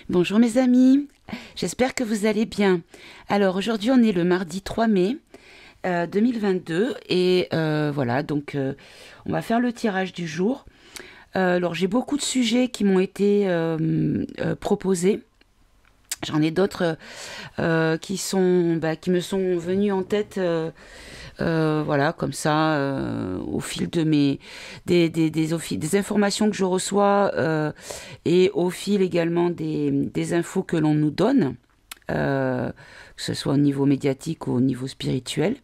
Bonjour mes amis, j'espère que vous allez bien. Alors aujourd'hui on est le mardi 3 mai 2022 et voilà donc on va faire le tirage du jour. Alors j'ai beaucoup de sujets qui m'ont été proposés. J'en ai d'autres qui me sont venus en tête voilà comme ça au fil de des informations que je reçois et au fil également des infos que l'on nous donne, que ce soit au niveau médiatique ou au niveau spirituel.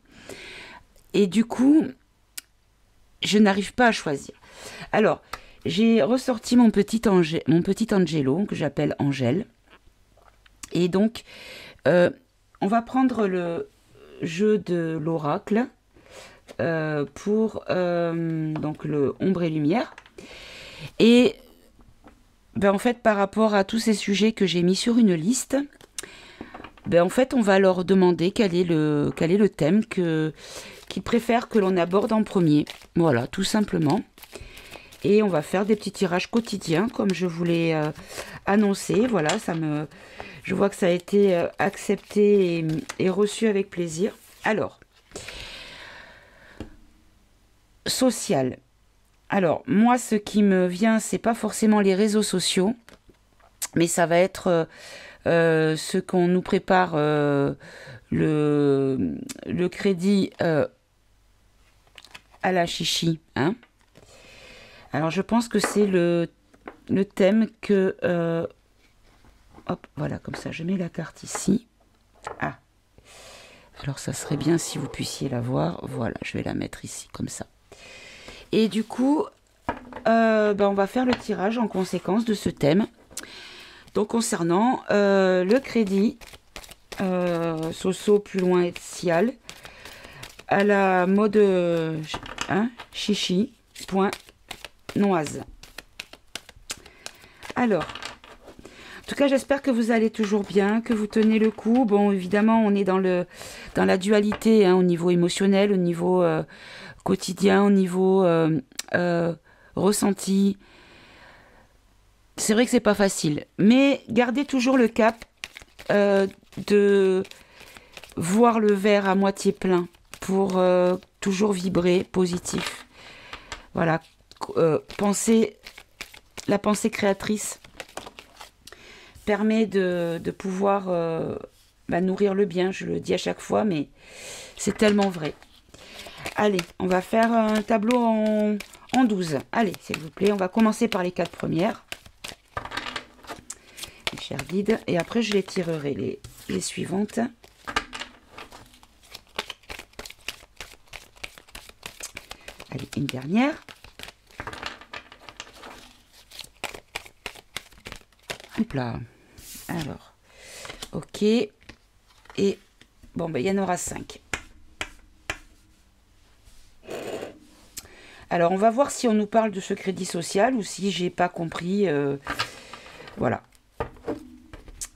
Et du coup, je n'arrive pas à choisir. Alors, j'ai ressorti mon petit Angelo, que j'appelle Angèle. Et donc, on va prendre le jeu de l'oracle pour donc le ombre et lumière. Et en fait, par rapport à tous ces sujets que j'ai mis sur une liste, en fait, on va leur demander quel est le thème qu'ils préfèrent que l'on aborde en premier. Voilà, tout simplement. Et on va faire des petits tirages quotidiens, comme je vous l'ai annoncé. Voilà, je vois que ça a été accepté et reçu avec plaisir. Alors, social. Alors, moi, ce qui me vient, c'est pas forcément les réseaux sociaux, mais ça va être ce qu'on nous prépare, le crédit à la chichi, hein. Alors, je pense que c'est le thème que... hop, voilà, comme ça, je mets la carte ici. Ah, alors ça serait bien si vous puissiez la voir. Voilà, je vais la mettre ici, comme ça. Et du coup, on va faire le tirage en conséquence de ce thème. Donc, concernant le crédit, Soso plus loin et Cial, à la mode chichi, point noise. Alors, en tout cas, j'espère que vous allez toujours bien, que vous tenez le coup. Bon, évidemment, on est dans la dualité, hein, au niveau émotionnel, au niveau quotidien, au niveau ressenti. C'est vrai que c'est pas facile, mais gardez toujours le cap de voir le verre à moitié plein pour toujours vibrer positif. Voilà, la pensée créatrice permet de pouvoir nourrir le bien. Je le dis à chaque fois, mais c'est tellement vrai. Allez, on va faire un tableau en 12. Allez, s'il vous plaît, on va commencer par les 4 premières. Mes chers guides. Et après, je les tirerai les suivantes. Allez, une dernière. Hop là. Alors, ok. Et bon, il y en aura 5. Alors, on va voir si on nous parle de ce crédit social ou si j'ai pas compris. Voilà.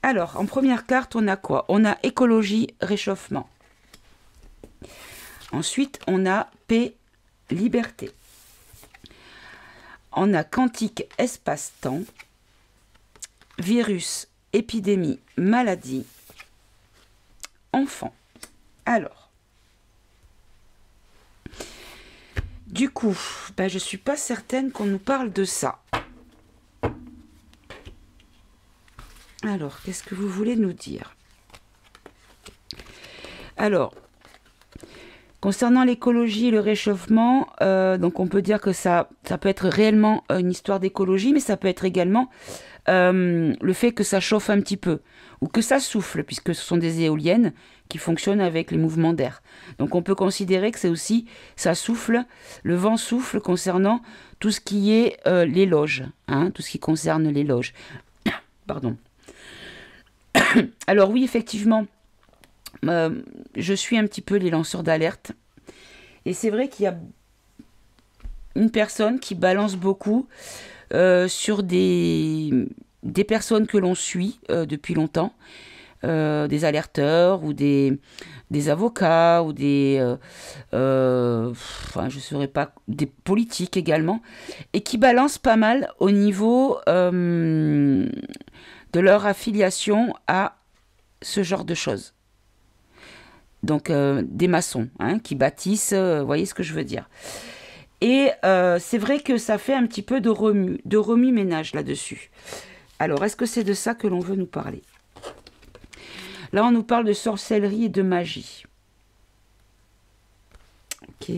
Alors, en première carte, on a quoi? On a écologie, réchauffement. Ensuite, on a paix, liberté. On a quantique, espace-temps. Virus, épidémie, maladie. Enfant. Alors. Du coup, je ne suis pas certaine qu'on nous parle de ça. Alors, qu'est-ce que vous voulez nous dire? Alors, concernant l'écologie et le réchauffement, donc on peut dire que ça peut être réellement une histoire d'écologie, mais ça peut être également le fait que ça chauffe un petit peu, ou que ça souffle, puisque ce sont des éoliennes qui fonctionnent avec les mouvements d'air. Donc on peut considérer que c'est aussi, ça souffle, le vent souffle concernant tout ce qui est les loges, hein, tout ce qui concerne les loges. Pardon. Alors oui, effectivement, je suis un petit peu les lanceurs d'alerte. Et c'est vrai qu'il y a une personne qui balance beaucoup sur des personnes que l'on suit depuis longtemps, des alerteurs ou des avocats ou enfin je ne saurais pas, des politiques également, et qui balancent pas mal au niveau de leur affiliation à ce genre de choses. Donc des maçons hein, qui bâtissent, vous voyez ce que je veux dire. Et c'est vrai que ça fait un petit peu de remue-ménage là-dessus. Alors, est-ce que c'est de ça que l'on veut nous parler? Là, on nous parle de sorcellerie et de magie. Ok.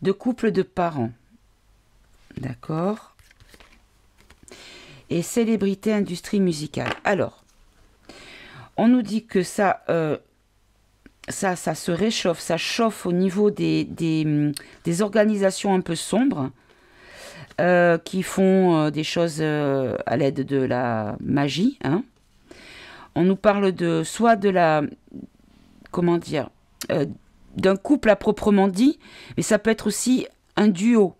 De couple de parents. D'accord. Et célébrité, industrie musicale. Alors, on nous dit que ça se réchauffe, ça chauffe au niveau des organisations un peu sombres qui font des choses à l'aide de la magie. Hein. On nous parle de soit de la... Comment dire d'un couple à proprement dit, mais ça peut être aussi un duo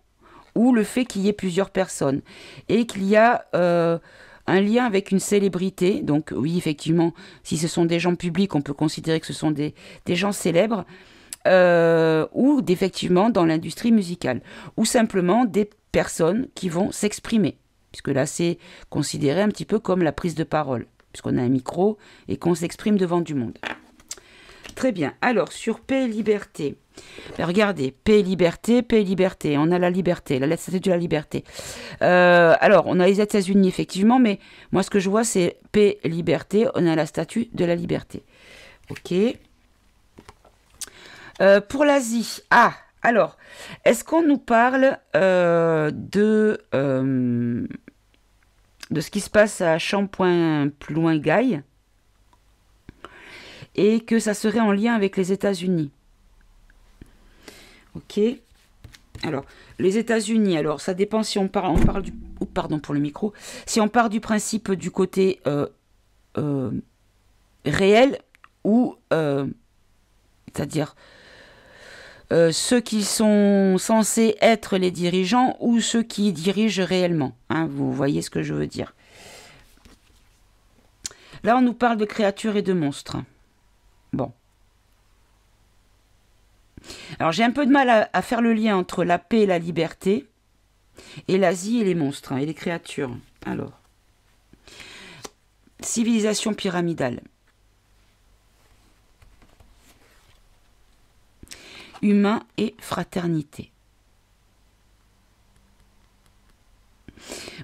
ou le fait qu'il y ait plusieurs personnes et qu'il y a un lien avec une célébrité. Donc oui, effectivement, si ce sont des gens publics, on peut considérer que ce sont des gens célèbres ou effectivement dans l'industrie musicale ou simplement des personnes qui vont s'exprimer, puisque là c'est considéré un petit peu comme la prise de parole, puisqu'on a un micro et qu'on s'exprime devant du monde. Très bien. Alors, sur paix et liberté. Ben, regardez, paix et liberté. On a la liberté, la statue de la liberté. Alors, on a les États-Unis, effectivement, mais moi, ce que je vois, c'est paix et liberté. On a la statue de la liberté. Ok. Pour l'Asie. Ah, alors, est-ce qu'on nous parle de ce qui se passe à Champoint-Plouin-Gaille et que ça serait en lien avec les États-Unis. Ok. Alors, les États-Unis, alors ça dépend si on parle du... Oh, pardon pour le micro. Si on part du principe du côté réel ou... c'est-à-dire ceux qui sont censés être les dirigeants ou ceux qui dirigent réellement. Hein, vous voyez ce que je veux dire. Là, on nous parle de créatures et de monstres. Bon. Alors, j'ai un peu de mal à faire le lien entre la paix et la liberté, et l'Asie et les monstres, hein, et les créatures. Alors, civilisation pyramidale. Humain et fraternité.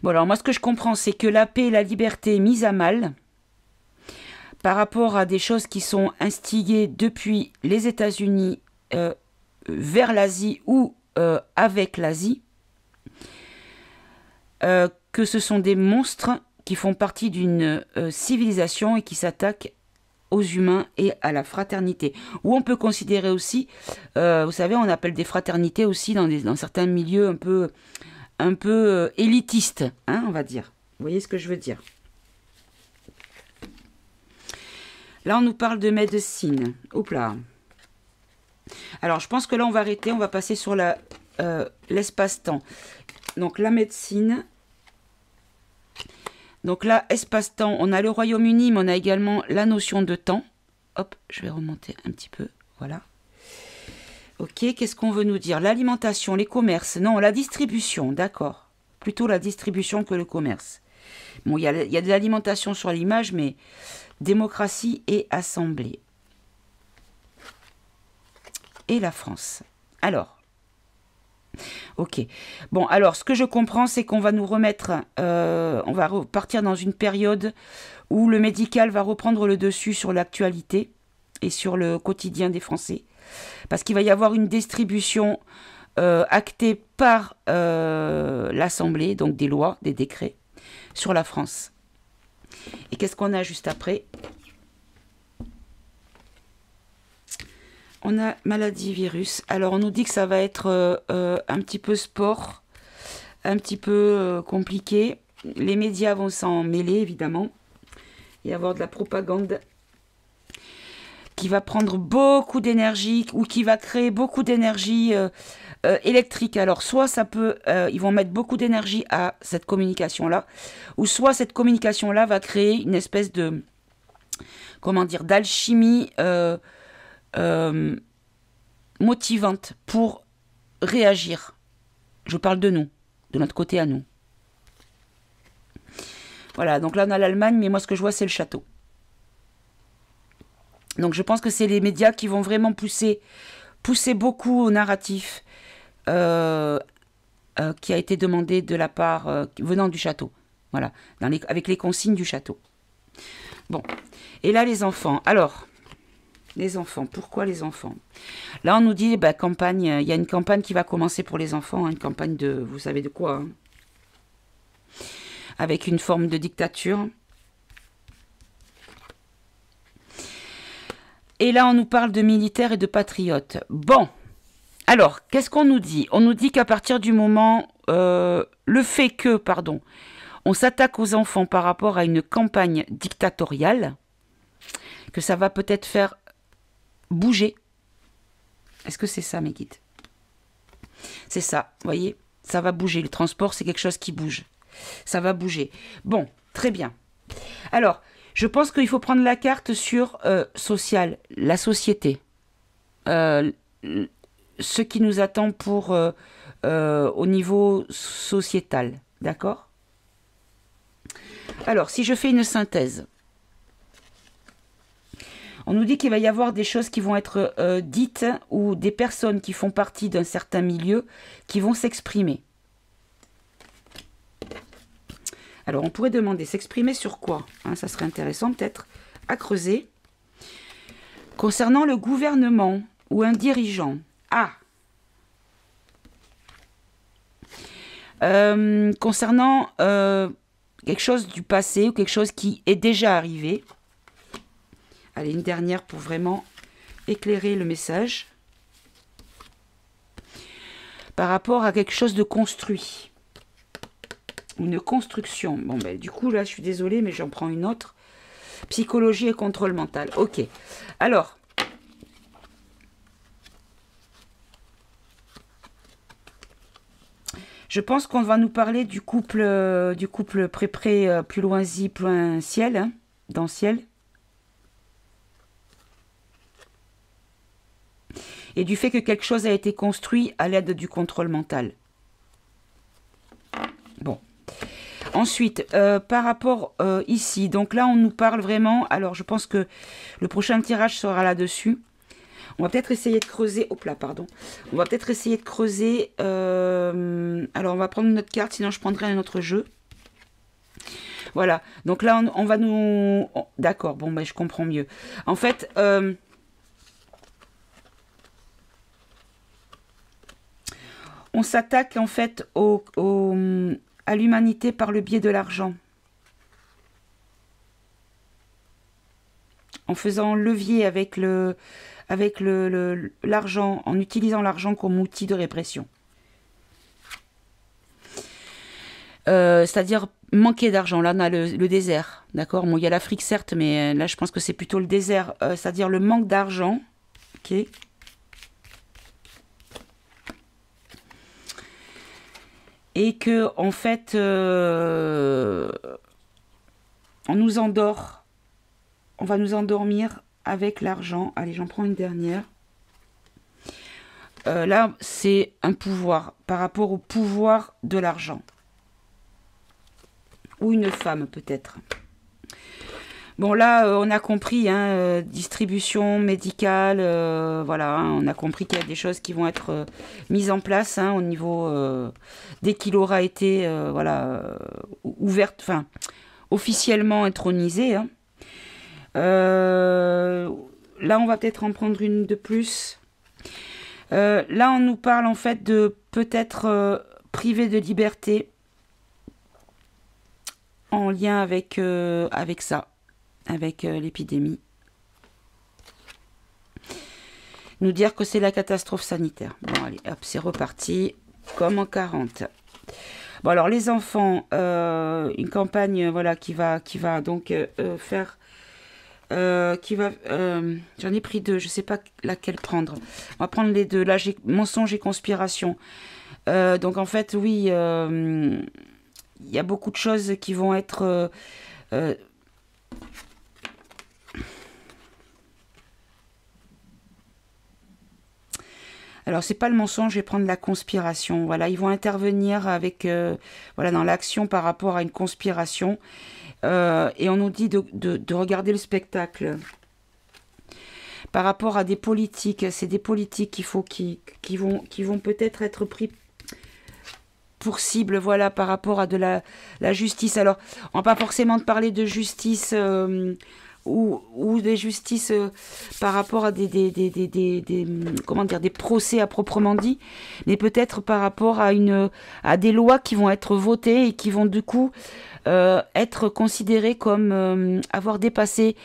Bon, alors, moi, ce que je comprends, c'est que la paix et la liberté mise à mal par rapport à des choses qui sont instiguées depuis les États-Unis vers l'Asie ou avec l'Asie, que ce sont des monstres qui font partie d'une civilisation et qui s'attaquent aux humains et à la fraternité. Ou on peut considérer aussi, vous savez, on appelle des fraternités aussi dans certains milieux un peu élitistes, hein, on va dire. Vous voyez ce que je veux dire? Là, on nous parle de médecine. Oups là. Alors, je pense que là, on va arrêter. On va passer sur l'espace-temps. Donc, la médecine. Donc là, espace-temps, on a le Royaume-Uni, mais on a également la notion de temps. Hop, je vais remonter un petit peu. Voilà. Ok, qu'est-ce qu'on veut nous dire? L'alimentation, les commerces. Non, la distribution, d'accord. Plutôt la distribution que le commerce. Bon, il y a de l'alimentation sur l'image, mais démocratie et assemblée. Et la France. Alors, ok. Bon, alors, ce que je comprends, c'est qu'on va nous remettre... on va repartir dans une période où le médical va reprendre le dessus sur l'actualité et sur le quotidien des Français. Parce qu'il va y avoir une distribution actée par l'Assemblée, donc des lois, des décrets, sur la France. Et qu'est-ce qu'on a juste après? On a maladie, virus. Alors, on nous dit que ça va être un petit peu sport, un petit peu compliqué. Les médias vont s'en mêler, évidemment. Et avoir de la propagande qui va prendre beaucoup d'énergie ou qui va créer beaucoup d'énergie électrique. Alors, soit ça peut... ils vont mettre beaucoup d'énergie à cette communication-là, ou soit cette communication-là va créer une espèce de... Comment dire? D'alchimie... motivante pour réagir. Je parle de nous, de notre côté à nous. Voilà, donc là on a l'Allemagne, mais moi ce que je vois c'est le château. Donc je pense que c'est les médias qui vont vraiment pousser beaucoup au narratif qui a été demandé de la part venant du château. Voilà, avec les consignes du château. Bon, et là les enfants. Alors, les enfants, pourquoi les enfants? Là on nous dit, bah, campagne, il y a une campagne qui va commencer pour les enfants, hein, une campagne de, vous savez de quoi, hein, avec une forme de dictature. Et là, on nous parle de militaires et de patriotes. Bon, alors, qu'est-ce qu'on nous dit? On nous dit qu'à partir du moment, le fait que, pardon, on s'attaque aux enfants par rapport à une campagne dictatoriale, que ça va peut-être faire bouger. Est-ce que c'est ça, mes guides? C'est ça, vous voyez, ça va bouger. Le transport, c'est quelque chose qui bouge. Ça va bouger. Bon, très bien. Alors, je pense qu'il faut prendre la carte sur social, la société. Ce qui nous attend pour au niveau sociétal. D'accord? Alors, si je fais une synthèse, on nous dit qu'il va y avoir des choses qui vont être dites ou des personnes qui font partie d'un certain milieu qui vont s'exprimer. Alors, on pourrait demander s'exprimer sur quoi, hein, ça serait intéressant peut-être à creuser. Concernant le gouvernement ou un dirigeant. Ah, concernant quelque chose du passé ou quelque chose qui est déjà arrivé. Allez, une dernière pour vraiment éclairer le message. Par rapport à quelque chose de construit. Une construction. Bon, ben, du coup, là, je suis désolée, mais j'en prends une autre. Psychologie et contrôle mental. Ok. Alors. Je pense qu'on va nous parler du couple pré-pré, plus loin-y, plus loin ciel, hein, dans ciel. Et du fait que quelque chose a été construit à l'aide du contrôle mental. Bon. Ensuite, par rapport ici, donc là on nous parle vraiment, alors je pense que le prochain tirage sera là-dessus. On va peut-être essayer de creuser, hop là, pardon. On va peut-être essayer de creuser, alors on va prendre une autre carte, sinon je prendrai un autre jeu. Voilà, donc là on va nous... D'accord, bon ben je comprends mieux. En fait... on s'attaque en fait à l'humanité par le biais de l'argent. En faisant levier avec l'argent, en utilisant l'argent comme outil de répression. C'est-à-dire manquer d'argent. Là, on a le désert, d'accord? Bon, il y a l'Afrique, certes, mais là, je pense que c'est plutôt le désert. C'est-à-dire le manque d'argent, ok? Et que, en fait, on nous endort. On va nous endormir avec l'argent. Allez, j'en prends une dernière. Là, c'est un pouvoir par rapport au pouvoir de l'argent. Ou une femme, peut-être. Bon, là, on a compris, hein, distribution médicale, voilà, hein, on a compris qu'il y a des choses qui vont être mises en place, hein, au niveau, dès qu'il aura été, voilà, ouverte, enfin, officiellement intronisé, hein. Là, on va peut-être en prendre une de plus. Là, on nous parle, en fait, de peut-être privé de liberté en lien avec, avec ça. Avec l'épidémie. Nous dire que c'est la catastrophe sanitaire. Bon, allez, hop, c'est reparti. Comme en 40. Bon, alors, les enfants, une campagne, voilà, qui va donc faire... j'en ai pris deux, je ne sais pas laquelle prendre. On va prendre les deux. Là, j'ai mensonge et conspiration. Donc, en fait, oui, il y a beaucoup de choses qui vont être... Alors, c'est pas le mensonge, je vais prendre la conspiration. Voilà, ils vont intervenir avec, voilà, dans l'action par rapport à une conspiration. Et on nous dit de regarder le spectacle. Par rapport à des politiques, c'est des politiques qui vont peut-être être pris pour cible, voilà, par rapport à de la justice. Alors, on va pas forcément parler de justice ou des justices par rapport à comment dire, des procès à proprement dit, mais peut-être par rapport à des lois qui vont être votées et qui vont du coup être considérées comme avoir dépassé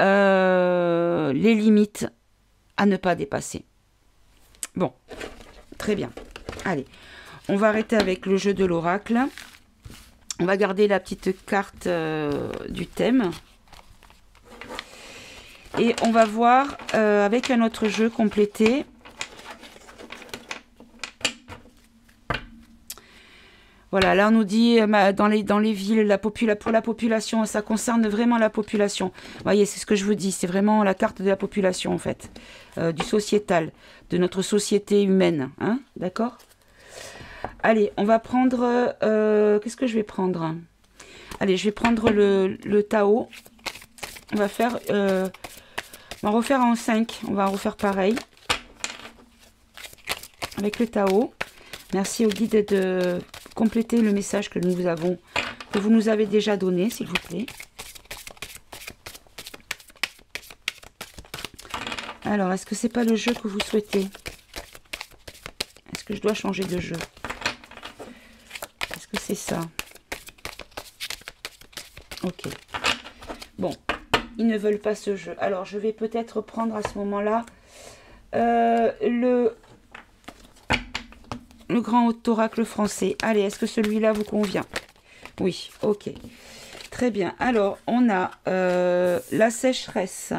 les limites à ne pas dépasser. Bon, très bien. Allez, on va arrêter avec le jeu de l'oracle. On va garder la petite carte du thème. Et on va voir avec un autre jeu complété. Voilà, là on nous dit dans les villes, pour la population, ça concerne vraiment la population. Vous voyez, c'est ce que je vous dis, c'est vraiment la carte de la population en fait, du sociétal, de notre société humaine, hein, d'accord? Allez, on va prendre, qu'est-ce que je vais prendre? Allez, je vais prendre le Tao. On va faire, on va refaire en 5, on va refaire pareil, avec le Tao. Merci au guide de compléter le message que vous nous avez déjà donné, s'il vous plaît. Alors, est-ce que c'est pas le jeu que vous souhaitez? Est-ce que je dois changer de jeu? Est-ce que c'est ça? Ok. Bon, ils ne veulent pas ce jeu. Alors, je vais peut-être prendre à ce moment-là le grand oracle français. Allez, est-ce que celui-là vous convient? Oui, ok. Très bien. Alors, on a la sécheresse,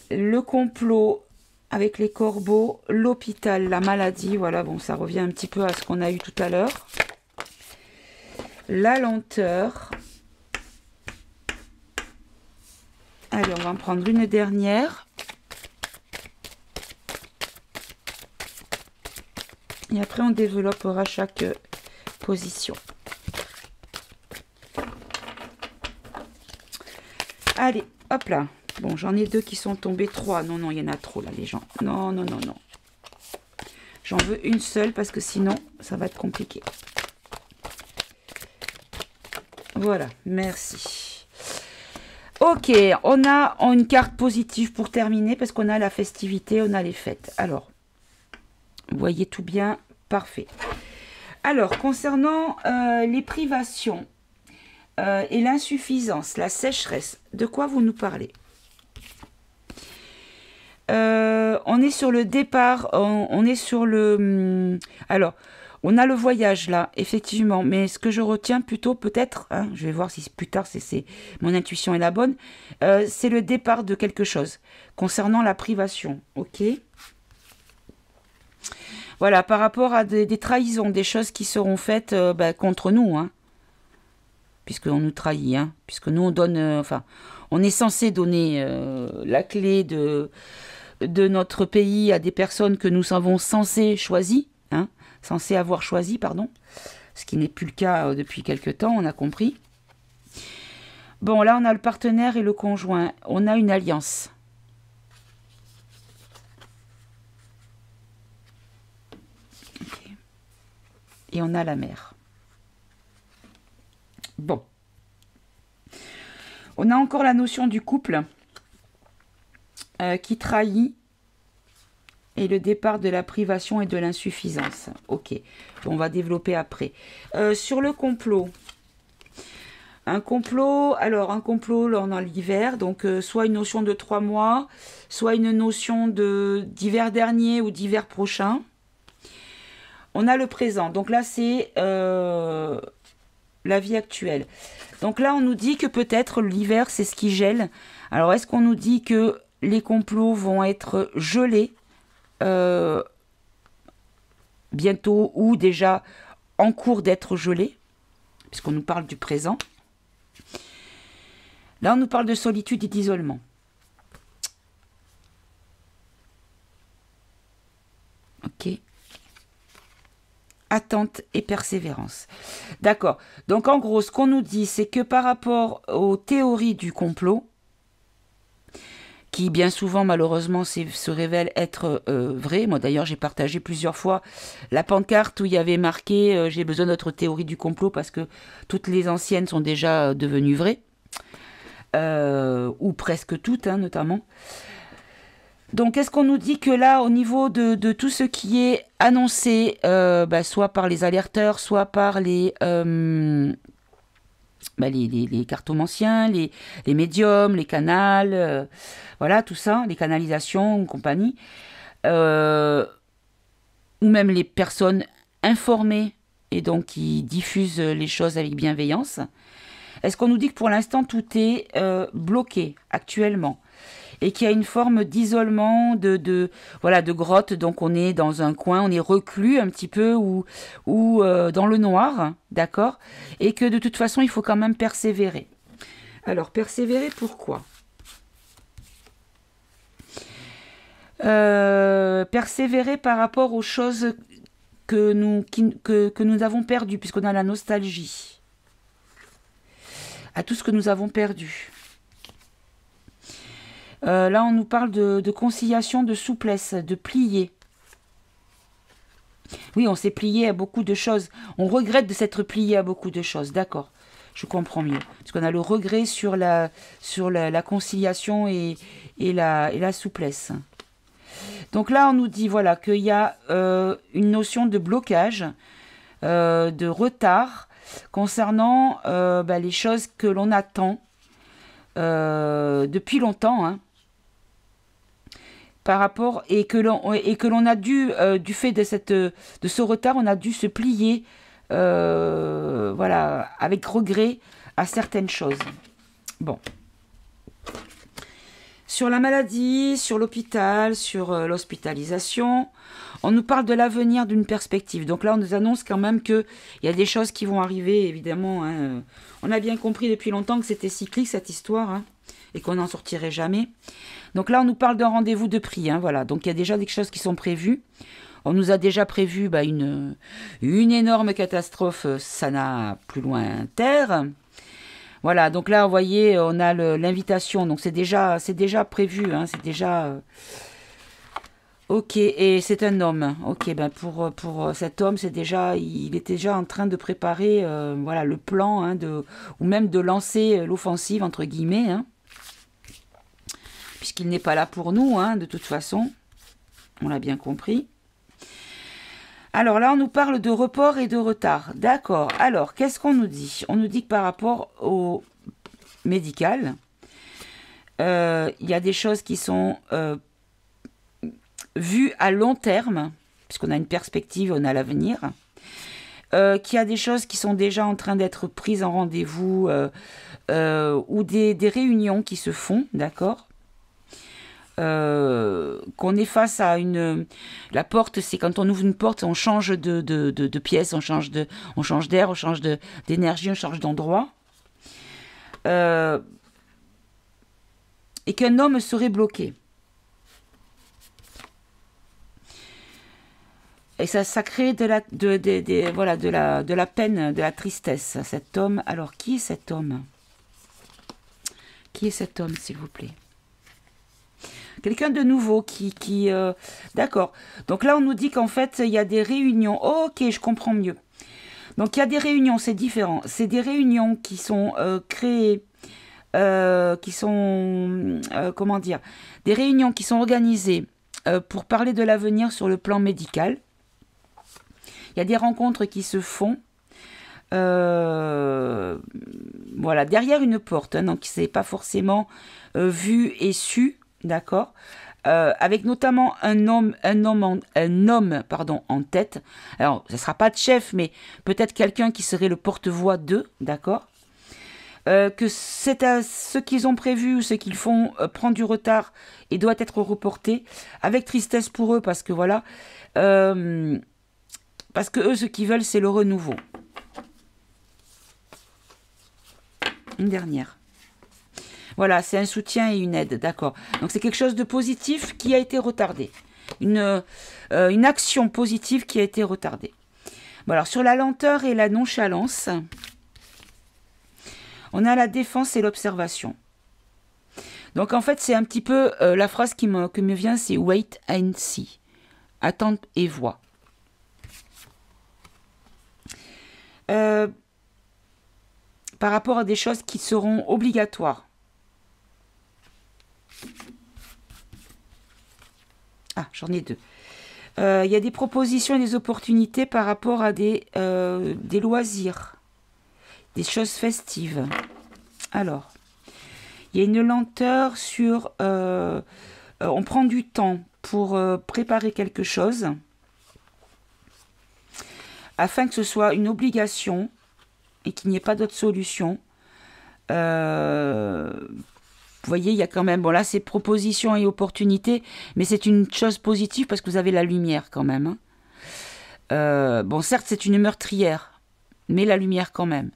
le complot avec les corbeaux, l'hôpital, la maladie. Voilà, bon, ça revient un petit peu à ce qu'on a eu tout à l'heure. La lenteur. Allez, on va en prendre une dernière. Et après, on développera chaque position. Allez, hop là. Bon, j'en ai 2 qui sont tombés. 3. Non, non, il y en a trop là, les gens. Non, non, non, non. J'en veux une seule parce que sinon, ça va être compliqué. Voilà, merci. Ok, on a une carte positive pour terminer parce qu'on a la festivité, on a les fêtes. Alors, vous voyez tout bien, parfait. Alors, concernant les privations et l'insuffisance, la sécheresse, de quoi vous nous parlez? On est sur le départ, on est sur le... alors, on a le voyage là, effectivement, mais ce que je retiens plutôt peut-être, hein, je vais voir si plus tard mon intuition est la bonne, c'est le départ de quelque chose, concernant la privation, ok? Voilà, par rapport à des trahisons, des choses qui seront faites contre nous, hein, puisqu'on nous trahit, hein, puisque nous on donne, enfin, on est censé donner la clé de notre pays à des personnes que nous avons censé choisir, hein, censé avoir choisi, pardon, ce qui n'est plus le cas depuis quelque temps, on a compris. Bon, là on a le partenaire et le conjoint, on a une alliance. Okay. Et on a la mère. Bon. On a encore la notion du couple qui trahit et le départ de la privation et de l'insuffisance. Ok, on va développer après. Sur le complot, un complot, là on a l'hiver, donc soit une notion de 3 mois, soit une notion d'hiver dernier ou d'hiver prochain. On a le présent, donc là c'est la vie actuelle. Donc là on nous dit que peut-être l'hiver c'est ce qui gèle. Alors est-ce qu'on nous dit que les complots vont être gelés bientôt ou déjà en cours d'être gelés, puisqu'on nous parle du présent. Là, on nous parle de solitude et d'isolement. Ok. attente et persévérance. D'accord. Donc en gros, ce qu'on nous dit, c'est que par rapport aux théories du complot, qui bien souvent malheureusement se révèlent être vraies. Moi d'ailleurs j'ai partagé plusieurs fois la pancarte où il y avait marqué j'ai besoin de notre théorie du complot parce que toutes les anciennes sont déjà devenues vraies. Ou presque toutes hein, notamment. Donc, est-ce qu'on nous dit que là, au niveau de tout ce qui est annoncé, soit par les alerteurs, soit par les cartomanciens, les médiums, les canals, voilà, tout ça, les canalisations, compagnie, ou même les personnes informées et donc qui diffusent les choses avec bienveillance. Est-ce qu'on nous dit que pour l'instant, tout est bloqué actuellement ? Et qu'il y a une forme d'isolement, de grotte, donc on est dans un coin, on est reclus un petit peu ou dans le noir, d'accord ? Et que de toute façon, il faut quand même persévérer. Alors, persévérer, pourquoi ? Persévérer par rapport aux choses que nous avons perdues, puisqu'on a la nostalgie. À tout ce que nous avons perdu. Là, on nous parle de conciliation, de souplesse, de plier. Oui, on s'est plié à beaucoup de choses. On regrette de s'être plié à beaucoup de choses. D'accord, je comprends mieux. Parce qu'on a le regret sur la conciliation et la souplesse. Donc là, on nous dit voilà, qu'il y a une notion de blocage, de retard concernant les choses que l'on attend depuis longtemps, hein. Par rapport et que l'on a dû du fait de ce retard, on a dû se plier avec regret à certaines choses. Bon. Sur la maladie, sur l'hôpital, sur l'hospitalisation, on nous parle de l'avenir d'une perspective. Donc là, on nous annonce quand même qu'il y a des choses qui vont arriver, évidemment. Hein. On a bien compris depuis longtemps que c'était cyclique, cette histoire, hein, et qu'on n'en sortirait jamais. Donc là, on nous parle d'un rendez-vous de prix. Hein, voilà. Donc il y a déjà des choses qui sont prévues. On nous a déjà prévu une énorme catastrophe, ça n'a plus loin terre. Voilà, donc là, vous voyez, on a l'invitation. Donc c'est déjà prévu, hein, c'est déjà... Ok, et c'est un homme. Ok, pour cet homme, il est déjà en train de préparer le plan, hein, ou même de lancer l'offensive, entre guillemets, hein, puisqu'il n'est pas là pour nous, hein, de toute façon. On l'a bien compris. Alors là, on nous parle de report et de retard. D'accord. Alors, qu'est-ce qu'on nous dit ? On nous dit que par rapport au médical, il y a des choses qui sont vues à long terme, puisqu'on a une perspective, on a l'avenir, qu'il y a des choses qui sont déjà en train d'être prises en rendez-vous ou des réunions qui se font, d'accord ? Qu'on est face à la porte, c'est quand on ouvre une porte, on change de pièce, on change d'air, on change d'énergie, on change d'endroit. Et qu'un homme serait bloqué. Et ça crée de la peine, de la tristesse. Cet homme, alors qui est cet homme ? Qui est cet homme, s'il vous plaît ? Quelqu'un de nouveau D'accord. Donc là, on nous dit qu'en fait, il y a des réunions. Oh, ok, je comprends mieux. Donc, il y a des réunions, c'est différent. C'est des réunions qui sont créées, qui sont... comment dire ? Des réunions qui sont organisées pour parler de l'avenir sur le plan médical. Il y a des rencontres qui se font. Derrière une porte. Hein, donc, c'est pas forcément vu et su. D'accord, avec notamment un homme en tête. Alors, ce ne sera pas de chef, mais peut-être quelqu'un qui serait le porte-voix d'eux, d'accord. Que ce qu'ils ont prévu ou ce qu'ils font prend du retard et doit être reporté, avec tristesse pour eux, parce que voilà, parce que eux, ce qu'ils veulent, c'est le renouveau. Une dernière. Voilà, c'est un soutien et une aide, d'accord. Donc c'est quelque chose de positif qui a été retardé. Une action positive qui a été retardée. Bon, alors, sur la lenteur et la nonchalance, on a la défense et l'observation. Donc, en fait, c'est un petit peu la phrase qui me vient, c'est « wait and see ». Attendre et voir. Par rapport à des choses qui seront obligatoires. Ah, j'en ai deux. Il y a des propositions et des opportunités par rapport à des loisirs, des choses festives. Alors, il y a une lenteur sur... on prend du temps pour préparer quelque chose afin que ce soit une obligation et qu'il n'y ait pas d'autre solution. Vous voyez, il y a quand même... Bon, là, c'est propositions et opportunités, mais c'est une chose positive parce que vous avez la lumière quand même. Bon, certes, c'est une meurtrière, mais la lumière quand même.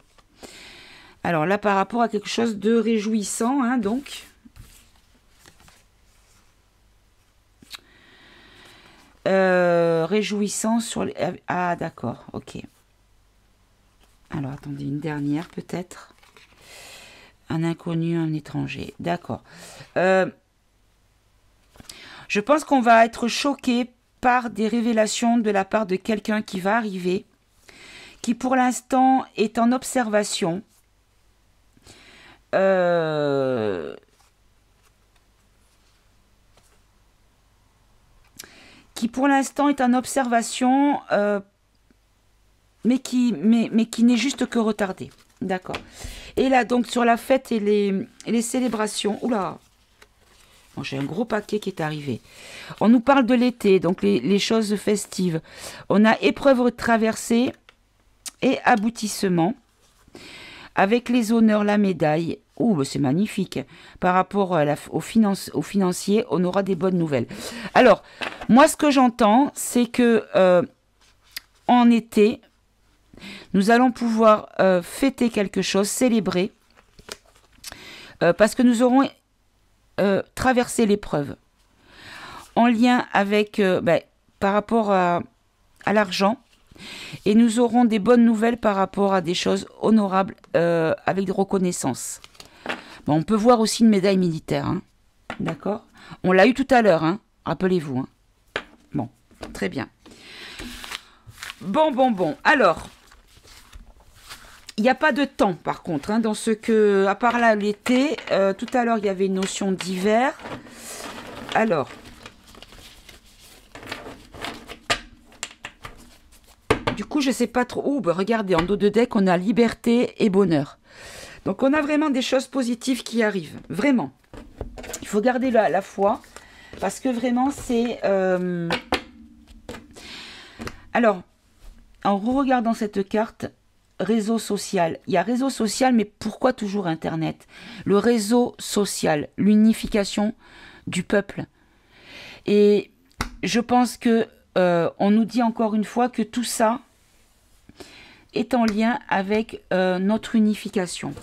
Alors là, par rapport à quelque chose de réjouissant, hein, donc... réjouissant sur les... Ah, d'accord, ok. Alors, attendez, une dernière peut-être. Un inconnu, un étranger. D'accord. Je pense qu'on va être choqué par des révélations de la part de quelqu'un qui va arriver, qui pour l'instant est en observation. Qui pour l'instant est en observation, mais qui n'est juste que retardé. D'accord. Et là, donc, sur la fête et les célébrations... Oula, bon, j'ai un gros paquet qui est arrivé. On nous parle de l'été, donc les choses festives. On a épreuve traversée et aboutissement. Avec les honneurs, la médaille. Ouh, c'est magnifique. Par rapport aux financiers, on aura des bonnes nouvelles. Alors, moi, ce que j'entends, c'est que en été, nous allons pouvoir fêter quelque chose, célébrer, parce que nous aurons traversé l'épreuve. En lien avec, par rapport à l'argent, et nous aurons des bonnes nouvelles par rapport à des choses honorables avec des reconnaissances. Bon, on peut voir aussi une médaille militaire, hein. D'accord? On l'a eu tout à l'heure, hein. Rappelez-vous. Hein. Bon, très bien. Bon. Alors, il n'y a pas de temps, par contre, hein, dans ce que... À part là, l'été, tout à l'heure, il y avait une notion d'hiver. Alors... Du coup, je ne sais pas trop... Oh, bah regardez, en dos de deck, on a liberté et bonheur. Donc, on a vraiment des choses positives qui arrivent. Vraiment. Il faut garder la foi. Parce que vraiment, c'est... Alors, en regardant cette carte, réseau social. Il y a réseau social, mais pourquoi toujours Internet? Le réseau social, l'unification du peuple. Et je pense que on nous dit encore une fois que tout ça est en lien avec notre unification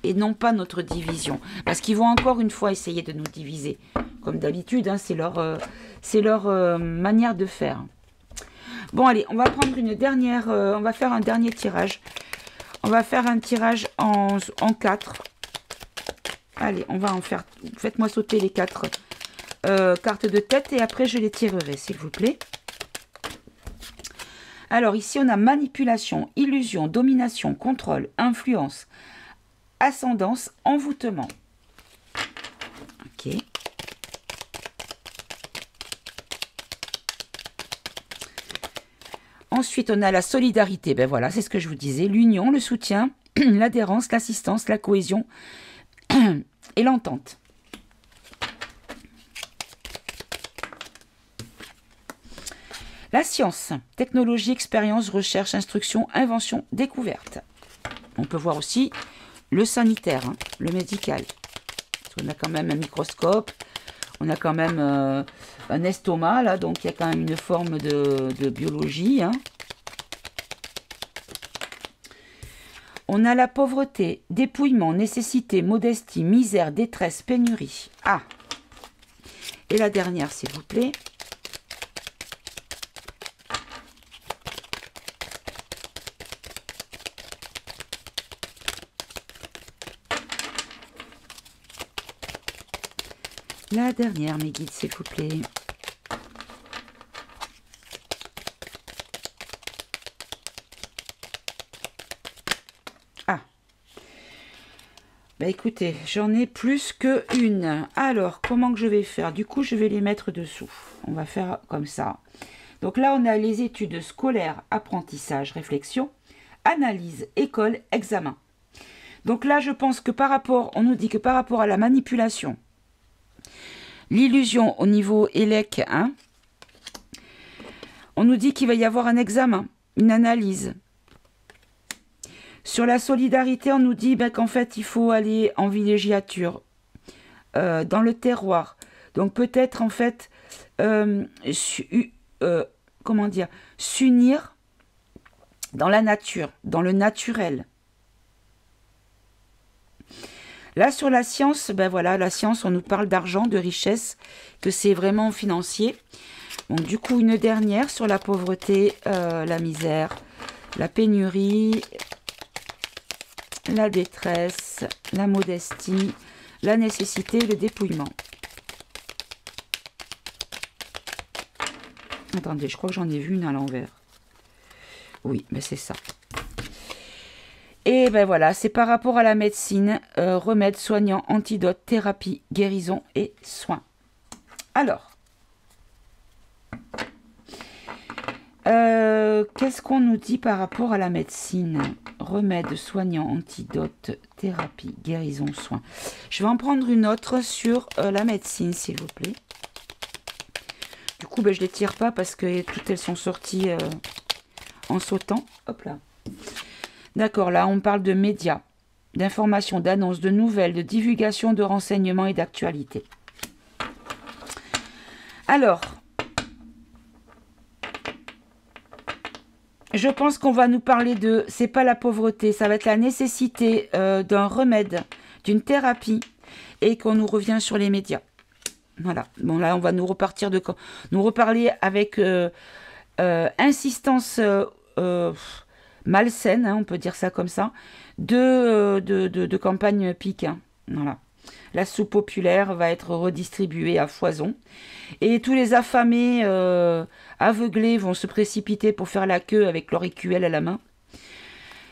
et non pas notre division. Parce qu'ils vont encore une fois essayer de nous diviser. Comme d'habitude, hein, c'est leur manière de faire. Bon, allez, on va prendre une dernière... on va faire un dernier tirage. On va faire un tirage en 4. Allez, on va en faire... Faites-moi sauter les 4 cartes de tête et après je les tirerai, s'il vous plaît. Alors, ici, on a manipulation, illusion, domination, contrôle, influence, ascendance, envoûtement. Ok. Ensuite, on a la solidarité. Ben voilà, c'est ce que je vous disais. L'union, le soutien, l'adhérence, l'assistance, la cohésion et l'entente. La science, technologie, expérience, recherche, instruction, invention, découverte. On peut voir aussi le sanitaire, hein, le médical. On a quand même un microscope, on a quand même un estomac, là, donc il y a quand même une forme de biologie. Hein. On a la pauvreté, dépouillement, nécessité, modestie, misère, détresse, pénurie. Ah! Et la dernière, s'il vous plaît. La dernière, mes guides, s'il vous plaît. Ah. Bah écoutez, j'en ai plus que une. Alors, comment que je vais faire? Du coup, je vais les mettre dessous. On va faire comme ça. Donc là, on a les études scolaires, apprentissage, réflexion, analyse, école, examen. Donc là, je pense que par rapport, on nous dit que par rapport à la manipulation, l'illusion au niveau élec 1, on nous dit qu'il va y avoir un examen, une analyse. Sur la solidarité, on nous dit qu'en fait, il faut aller en villégiature, dans le terroir. Donc peut-être, en fait, comment dire, s'unir dans la nature, dans le naturel. Là, sur la science, ben voilà, la science, on nous parle d'argent, de richesse, que c'est vraiment financier. Donc, du coup, une dernière sur la pauvreté, la misère, la pénurie, la détresse, la modestie, la nécessité, le dépouillement. Attendez, je crois que j'en ai vu une à l'envers. Oui, mais c'est ça. Et ben voilà, c'est par rapport à la médecine, remèdes, soignants, antidotes, thérapie, guérison et soins. Alors, qu'est-ce qu'on nous dit par rapport à la médecine? Remèdes, soignants, antidotes, thérapie, guérison, soins. Je vais en prendre une autre sur la médecine, s'il vous plaît. Du coup, ben, je ne les tire pas parce que toutes elles sont sorties en sautant. Hop là. D'accord, là, on parle de médias, d'informations, d'annonces, de nouvelles, de divulgation, de renseignements et d'actualité. Alors, je pense qu'on va nous parler de, c'est pas la pauvreté, ça va être la nécessité d'un remède, d'une thérapie, et qu'on nous revient sur les médias. Voilà, bon là, on va nous reparler avec insistance malsaine, hein, on peut dire ça comme ça, de campagne pique. Hein, voilà. La soupe populaire va être redistribuée à foison. Et tous les affamés aveuglés vont se précipiter pour faire la queue avec leur écuelle à la main.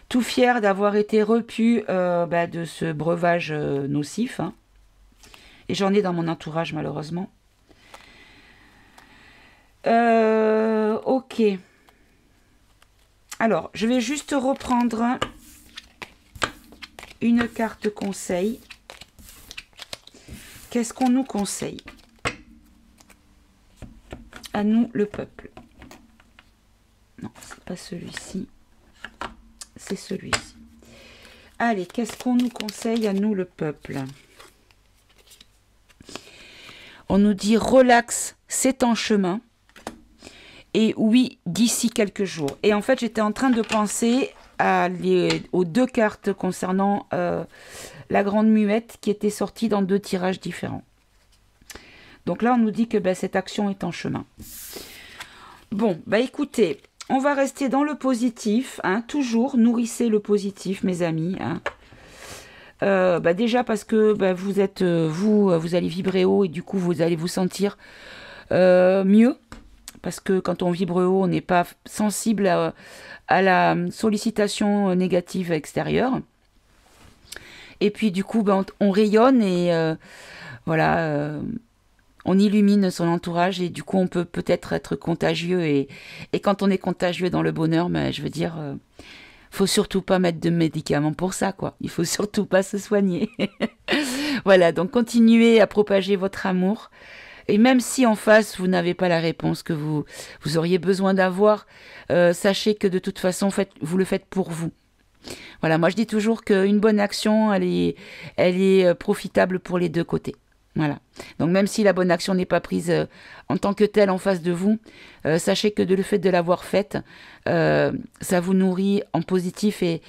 Tout fiers d'avoir été repus de ce breuvage nocif. Hein. Et j'en ai dans mon entourage malheureusement. Ok. Alors, je vais juste reprendre une carte conseil. Qu'est-ce qu'on nous conseille? À nous, le peuple. Non, c'est pas celui-ci. C'est celui-ci. Allez, qu'est-ce qu'on nous conseille à nous, le peuple? On nous dit relax, c'est en chemin. Et oui, d'ici quelques jours. Et en fait, j'étais en train de penser aux deux cartes concernant la grande muette qui était sortie dans 2 tirages différents. Donc là, on nous dit que cette action est en chemin. Bon, écoutez, on va rester dans le positif. Hein, toujours, nourrissez le positif, mes amis. Hein. Déjà parce que vous êtes, vous allez vibrer haut et du coup, vous allez vous sentir mieux. Parce que quand on vibre haut, on n'est pas sensible à la sollicitation négative extérieure. Et puis du coup, on rayonne et voilà, on illumine son entourage et du coup, on peut peut-être être contagieux. Et quand on est contagieux dans le bonheur, je veux dire, faut surtout pas mettre de médicaments pour ça, quoi. Il faut surtout pas se soigner. Voilà, donc continuez à propager votre amour. Et même si en face, vous n'avez pas la réponse que vous auriez besoin d'avoir, sachez que de toute façon, vous le faites pour vous. Voilà, moi je dis toujours qu'une bonne action, elle est profitable pour les deux côtés. Voilà. Donc même si la bonne action n'est pas prise en tant que telle en face de vous, sachez que le fait de l'avoir faite, ça vous nourrit en positif et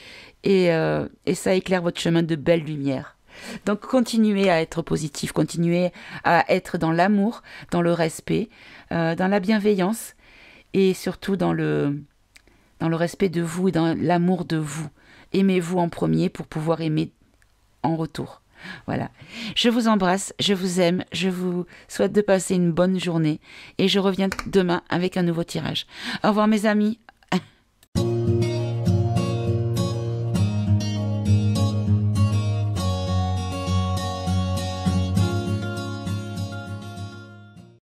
ça éclaire votre chemin de belle lumière. Donc continuez à être positif, continuez à être dans l'amour, dans le respect, dans la bienveillance et surtout dans le respect de vous et dans l'amour de vous. Aimez-vous en premier pour pouvoir aimer en retour. Voilà. Je vous embrasse, je vous aime, je vous souhaite de passer une bonne journée et je reviens demain avec un nouveau tirage. Au revoir mes amis,